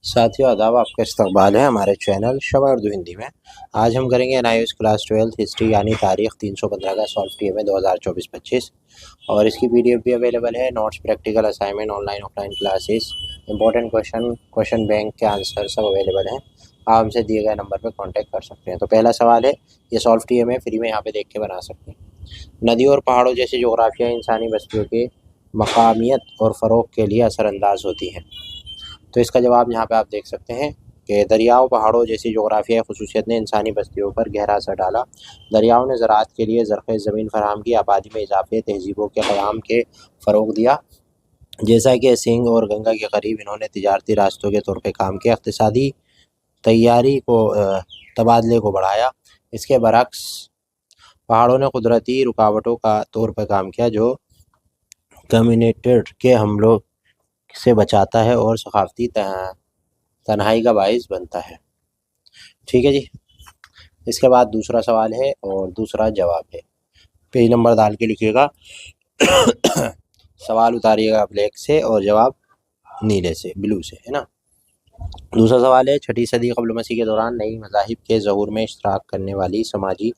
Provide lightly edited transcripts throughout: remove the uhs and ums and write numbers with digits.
साथियों आदाब, आपका इस्तकबाल है हमारे चैनल शवा उर्दू हिंदी में। आज हम करेंगे NIOS क्लास 12 हिस्ट्री यानी तारीख़ 315 का सॉल्व किए में 2024-25 और इसकी PDF भी अवेलेबल है। Notes, practical assignment, online offline classes, important question bank के आंसर सब अवेलेबल हैं। आप हमसे दिए गए नंबर पर कांटेक्ट कर सकते हैं। तो पहला सवाल है, ये सॉल्व किए में फ्री में यहाँ पे देख के बना सकते हैं। नदियों और पहाड़ों जैसी जोग्राफिया इंसानी बस्तियों के मकामियत और फ़रोग़ के लिए असरअंदाज होती हैं। तो इसका जवाब यहाँ पे आप देख सकते हैं कि दरियाओं, पहाड़ों जैसी जोग्राफियाई खसूसियत ने इंसानी बस्तियों पर गहरा असर डाला। दरियाओं ने ज़राअत के लिए ज़रख़ ज़मीन फराहम की, आबादी में इजाफे, तहज़ीबों के क़याम के फ़रोग़ दिया। जैसा कि सिंध और गंगा के करीब इन्होंने तिजारती रास्तों के तौर पे काम किया, इक़्तिसादी तैयारी को तबादले को बढ़ाया। इसके बरक्स पहाड़ों ने कुदरती रुकावटों का तौर पर काम किया जो कम्युनिटेड के हमलों से बचाता है और सकाफ़ती तन्हाई का बाइस बनता है। ठीक है जी। इसके बाद दूसरा सवाल है और दूसरा जवाब है। पेज नंबर डाल के लिखिएगा। सवाल उतारिएगा ब्लैक से और जवाब नीले से, ब्लू से, है ना। दूसरा सवाल है, 6ठी सदी क़ब्ल मसीह के दौरान नई मज़ाहिब के ज़हूर में इश्तराक करने वाली समाजी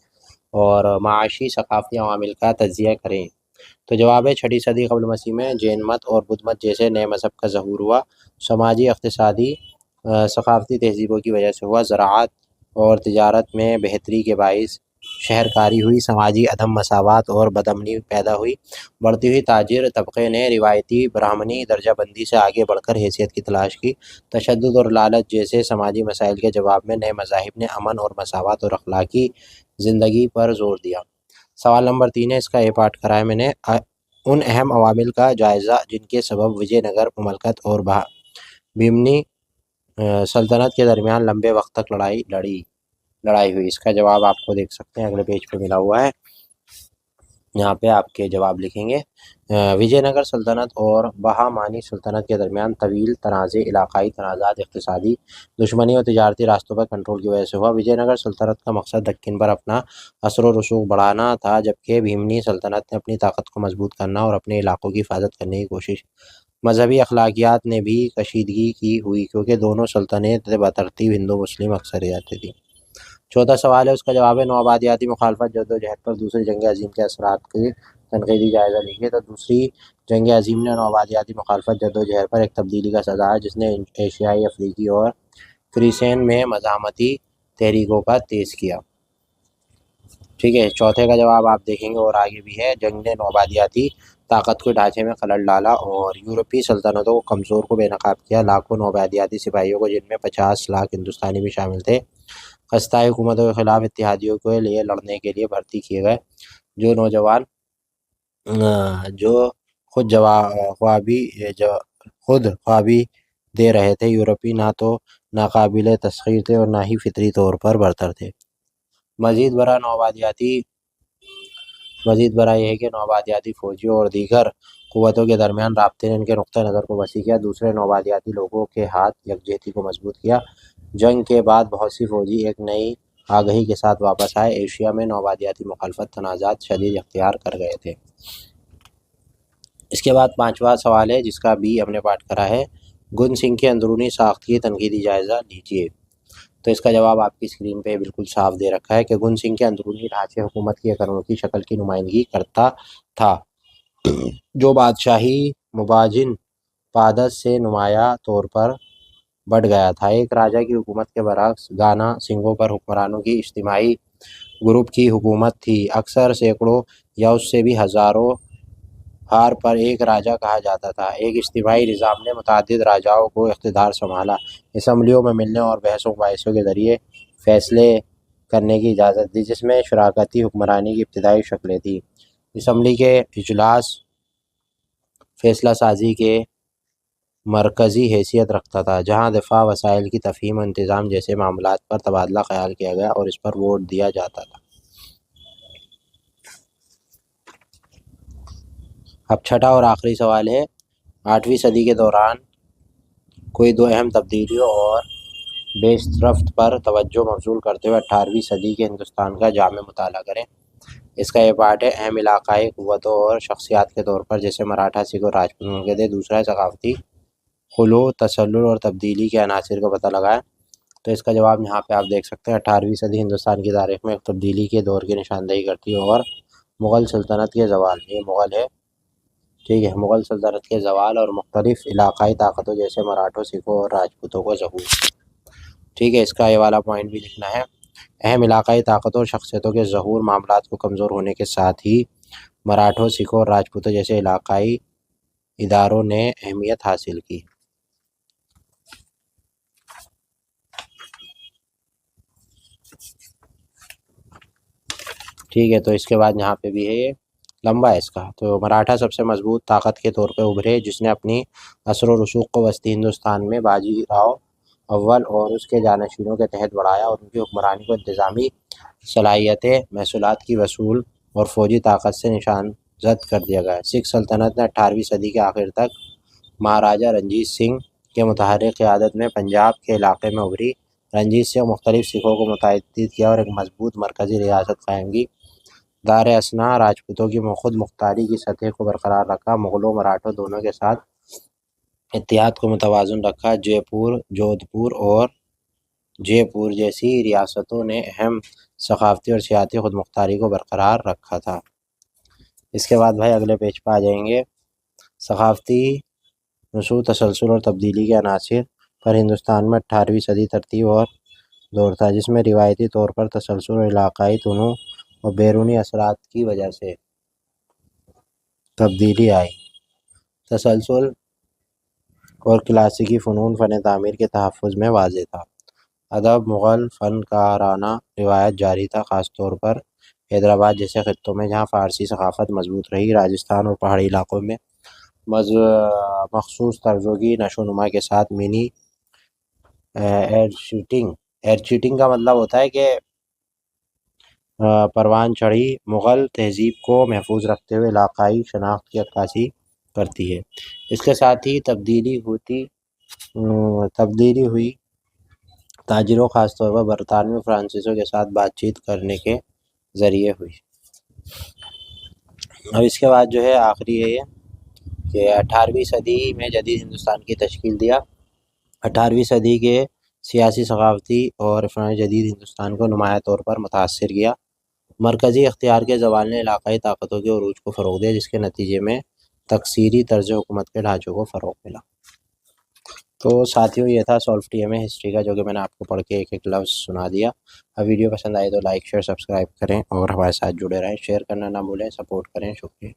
और माशी सकाफ़ती अवामिल का तज्ज़िया करें। तो जवाब है, 6ठी सदी क़ब्ल मसीह में जैन मत और बुद्ध मत जैसे नए मज़हब का ज़हूर हुआ। समाजी, इक़्तिसादी, सकाफ़ती तहज़ीबों की वजह से हुआ। ज़राअत और तिजारत में बेहतरी के बाइस शहरकारी हुई। समाजी अदम मसावत और बदअमनी पैदा हुई। बढ़ती हुई ताजिर तबक़े ने रिवायती ब्राह्मणी दर्जाबंदी से आगे बढ़कर हैसियत की तलाश की। तशद्दुद और लालच जैसे समाजी मसाइल के जवाब में नए मज़ाहिब ने अमन और मसावत और अखलाकी ज़िंदगी पर ज़ोर दिया। सवाल नंबर 3 है, इसका ए पार्ट करा है मैंने। उन अहम अवामिल का जायज़ा जिनके सबब विजयनगर ममलकत और भीमनी सल्तनत के दरमियान लंबे वक्त तक लड़ाई हुई। इसका जवाब आपको देख सकते हैं, अगले पेज पे मिला हुआ है। यहाँ पे आपके जवाब लिखेंगे। विजयनगर सल्तनत और बहामानी सल्तनत के दरमियान तवील तनाज़े, इलाक़ाई तनाज़ात, इक़्तिसादी दुश्मनी और तिजारती रास्तों पर कंट्रोल की वजह से हुआ। विजयनगर सल्तनत का मकसद दक्कन पर अपना असर व रसूख बढ़ाना था, जबकि भीमनी सल्तनत ने अपनी ताकत को मजबूत करना और अपने इलाक़ों की हिफाजत करने की कोशिश। मजहबी अखलाकियात ने भी कशीदगी की हुई, क्योंकि दोनों सल्तनतें बतरतीब हिंदू मुस्लिम अक्सरियत थी। चौथा सवाल है, उसका जवाब है, नौआबादियाती मुखालफत जद्दोजहद पर दूसरी जंग अज़ीम के असरात की तनक़ीदी जायज़ा लिखिए। तो दूसरी जंग अज़ीम ने नौआबादियाती मुखालफत जद्दोजहद पर एक तब्दीली का सज़ा है, जिसने एशियाई, अफ्रीकी और क्रिसेन में मज़ाहमती तहरीकों का तेज़ किया। ठीक है, चौथे का जवाब आप देखेंगे और आगे भी है। जंग ने नौआबादियाती ताकत के ढांचे में खलल डाला और यूरोपीय सल्तनतों को कमज़ोर को बेनकाब किया। लाखों नौआबादियाती सिपाहियों को, जिनमें 50 लाख हिंदुस्तानी भी शामिल थे, खस्ताई हुकूमतों के ख़िलाफ़ इत्तेहादियों के लिए लड़ने के लिए भर्ती किए गए। जो नौजवान जो खुद ख्वाबी दे रहे थे, यूरोपी ना तो नाकाबिले तस्ख़ीर थे और ना ही फितरी तौर पर बरतर थे। मज़ीद बरा यह है कि नौआबादियाती फ़ौजियों और दीगर क़ुव्वतों के दरमियान राब्ते ने इनके नुक़्ता नज़र को वसी किया। दूसरे नौआबादियाती लोगों के हाथ यकजहती को मजबूत किया। जंग के बाद बहुत सी फ़ौजी एक नई आगही के साथ वापस आए। एशिया में नौआबादियाती मुखालफत तनाज़ात शदीद इख्तियार कर गए थे। इसके बाद 5वां सवाल है, जिसका बी हमने पाठ करा है। गुन सिंह की अंदरूनी साख्त की तनक़ीदी जायज़ा लीजिए। तो इसका जवाब आपकी स्क्रीन पे बिल्कुल साफ दे रखा है कि गुन सिंह के अंदरूनी ढांचे हुकूमत की एक अनोखी शक्ल की नुमाइंदगी करता था, जो बादशाही मुबाजिन पादत से नुमाया तौर पर बढ़ गया था। एक राजा की हुकूमत के बरक्स गाना सिंहों पर हुक्मरानों की इज्तिमाई ग्रुप की हुकूमत थी। अक्सर सैकड़ों या उससे भी हज़ारों हार पर एक राजा कहा जाता था। एक इज्तिमाई निज़ाम ने मुतअद्दिद राजाओं को इख्तिदार संभाला, असम्बलियों में मिलने और बहसों मुबाहिसों के ज़रिए फ़ैसले करने की इजाज़त दी, जिसमें शराकती हुक्मरानी की इब्तिदाई शक्लें थीं। असम्बली के इजलास फ़ैसला साजी के मरकज़ी हैसियत रखता था, जहाँ दिफ़ा, वसाइल की तफ़हीम और इंतज़ाम जैसे मामलात पर तबादला ख़याल किया गया और इस पर वोट दिया जाता था। अब छठा और आखिरी सवाल है, 8वीं सदी के दौरान कोई दो अहम तब्दीलियों और पेशरफ्त पर तवज्जो मबज़ूल करते हुए 18वीं सदी के हिंदुस्तान का जामे मुताला करें। इसका ये पार्ट है, अहम इलाक़ाई क़ुव्वतों और शख्सियात के तौर पर, जैसे मराठा, सिख और राजपूत मुमलिकतें। दूसरा है, सकाफ़ती خلو، تسلل اور تبدیلی کے عناصر کا پتہ لگائیں۔ تو اس کا جواب یہاں پہ آپ دیکھ سکتے ہیں 18ویں صدی ہندوستان کی تاریخ میں ایک تبدیلی کے دور کی نشاندہی کرتی ہے اور مغل سلطنت کے زوال، یہ مغل ہے، ٹھیک ہے، مغل سلطنت کے زوال اور مختلف علاقائی طاقتوں جیسے مراٹھوں، سکھوں اور راجپوتوں کو ظہور، ٹھیک ہے، اس کا یہ والا پوائنٹ بھی لکھنا ہے۔ اہم علاقائی طاقتوں اور شخصیتوں کے ظہور معاملات کو کمزور ہونے کے ساتھ ہی مراٹھوں، سکھوں اور راجپوتوں جیسے علاقائی اداروں نے اہمیت حاصل کی۔ ٹھیک ہے، تو اس کے بعد یہاں پہ بھی ہے، یہ لمبا ہے اس کا۔ تو مراٹھا سب سے مضبوط طاقت کے طور پہ ابھرے، جس نے اپنی اثر و رسوخ کو وسطی ہندوستان میں باجی راؤ اول اور اس کے جانشینوں کے تحت بڑھایا اور ان کی حکمرانی کو انتظامی صلاحیتیں، محصولات کی وصول اور فوجی طاقت سے نشان زد کر دیا گیا۔ سکھ سلطنت نے 18ویں صدی کے آخر تک مہاراجہ رنجیت سنگھ کے متحرک قیادت میں پنجاب کے علاقے میں ابھری۔ رنجیت سنگھ مختلف سکھوں کو متحد کیا اور ایک مضبوط مرکزی ریاست قائم کی۔ دار اثنا راجپوتوں کی خود مختاری کی سطح کو برقرار رکھا۔ مغلوں مراٹھوں دونوں کے ساتھ اتحاد کو متوازن رکھا۔ جے پور، جودھپور اور جے پور جیسی ریاستوں نے اہم ثقافتی اور سیاسی خود مختاری کو برقرار رکھا تھا۔ اس کے بعد بھائی اگلے پیج پہ آ جائیں گے، ثقافتی نشو، تسلسل اور تبدیلی کے عناصر پر ہندوستان میں 18ویں صدی ترتیب اور دور تھا، جس میں روایتی طور پر تسلسل اور علاقائی تنوع اور بیرونی اثرات کی وجہ سے تبدیلی آئی۔ تسلسل اور کلاسیکی فنون فن تعمیر کے تحفظ میں واضح تھا۔ ادب، مغل فنکارانہ روایت جاری تھا، خاص طور پر حیدرآباد جیسے خطوں میں جہاں فارسی ثقافت مضبوط رہی۔ راجستھان اور پہاڑی علاقوں میں مخصوص طرزوں کی نشو و نما کے ساتھ منی ایرچیٹنگ کا مطلب ہوتا ہے کہ پروان چڑھی مغل تہذیب کو محفوظ رکھتے ہوئے علاقائی شناخت کی عکاسی کرتی ہے۔ اس کے ساتھ ہی تبدیلی ہوئی تاجروں، خاص طور پر برطانوی فرانسیسیوں کے ساتھ بات چیت کرنے کے ذریعے ہوئی۔ اب اس کے بعد جو ہے آخری ہے یہ کہ 18ویں صدی میں جدید ہندوستان کی تشکیل دیا۔ 18ویں صدی کے سیاسی، ثقافتی اور فنی جدید ہندوستان کو نمایاں طور پر متاثر کیا۔ مرکزی اختیار کے زوال نے علاقائی طاقتوں کے عروج کو فروغ دیا، جس کے نتیجے میں تکثیری طرز حکومت کے ڈھانچوں کو فروغ ملا۔ تو ساتھیوں یہ تھا سولف ٹی ایم اے ہسٹری کا، جو کہ میں نے آپ کو پڑھ کے ایک ایک لفظ سنا دیا۔ اب ویڈیو پسند آئی تو لائک، شیئر، سبسکرائب کریں اور ہمارے ساتھ جڑے رہیں۔ شیئر کرنا نہ بھولیں، سپورٹ کریں، شکریہ۔